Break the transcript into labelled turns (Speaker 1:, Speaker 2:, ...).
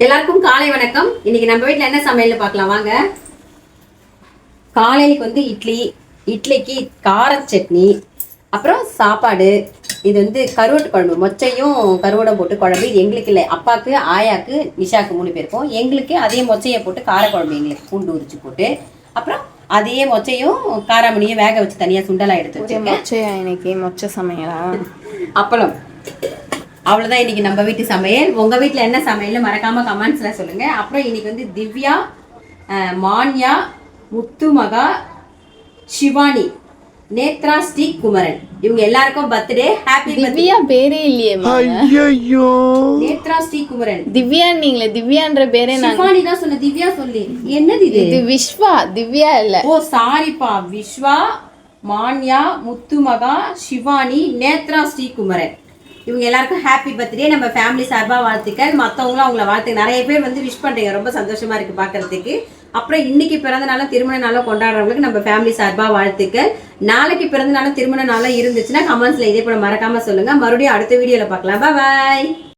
Speaker 1: எல்லாருக்கும் காலை வணக்கம். இன்னைக்கு நம்ம வீட்டில் என்ன சமையல்னு பார்க்கலாம் வாங்க. காலைக்கு வந்து இட்லிக்கு கார சட்னி, அப்புறம் சாப்பாடு. இது வந்து கருவாட்டு குழம்பு, மொச்சையும் கருவாடம் போட்டு குழம்பு. இது எங்களுக்கு இல்லை, அப்பாவுக்கு, ஆயாக்கு, நிஷாக்கு 3 பேருக்கும். எங்களுக்கு அதே மொச்சையை போட்டு காரக்குழம்பு, எங்களுக்கு பூண்டு உரிச்சு போட்டு, அப்புறம் அதே மொச்சையும் காராமணியும் வேக வச்சு தனியாக சுண்டலாக எடுத்து வச்சுருக்கேன்.
Speaker 2: மொச்சையா இன்னைக்கு? மொச்சை சமையலா?
Speaker 1: அப்பளம். அவ்வளோதான் இன்னைக்கு நம்ம வீட்டு சமையல். உங்கள் வீட்டில் என்ன சமையல்னு மறக்காமல் கமெண்ட்ஸில் சொல்லுங்கள். அப்புறம் இன்னைக்கு வந்து திவ்யா, மான்யா, முத்துமகா, சிவானி, நேத்ரா, ஸ்ரீ குமரன், இவங்க எல்லாருக்கும் பர்த்டே. ஹாப்பி
Speaker 2: திவ்யா பேரே இல்லையே.
Speaker 3: ஐயோ,
Speaker 1: நேத்ரா, ஸ்ரீ குமரன்.
Speaker 2: திவ்யா நீங்களே, திவ்யான்ற பேரே நான்
Speaker 1: சிவானி தான் சொன்ன. திவ்யா சொல்லி என்னது இது?
Speaker 2: இது விஸ்வா, திவ்யா இல்ல.
Speaker 1: ஓ சாரிப்பா. விஸ்வா, மான்யா, முத்துமகா, சிவானி, நேத்ரா, ஸ்ரீ குமரன், இவங்க எல்லாருக்கும் ஹாப்பி பர்த்டே. நம்ம ஃபேமிலி சார்பாக வாழ்த்துக்கள். மற்றவங்களும் அவங்கள வாழ்த்துக்க நிறைய பேர் வந்து விஷ் பண்ணுறீங்க, ரொம்ப சந்தோஷமா இருக்குது பார்க்குறதுக்கு. அப்புறம் இன்னைக்கு பிறந்த நாளும் திருமண நாளும் கொண்டாடுறவங்களுக்கு நம்ம ஃபேமிலி சார்பாக வாழ்த்துக்கள். நாளைக்கு பிறந்த நாளும் திருமண நாளும் இருந்துச்சுன்னா கமெண்ட்ஸில் இதே போல மறக்காமல் சொல்லுங்கள். மறுபடியும் அடுத்த வீடியோவில் பார்க்கலாம். பாய்.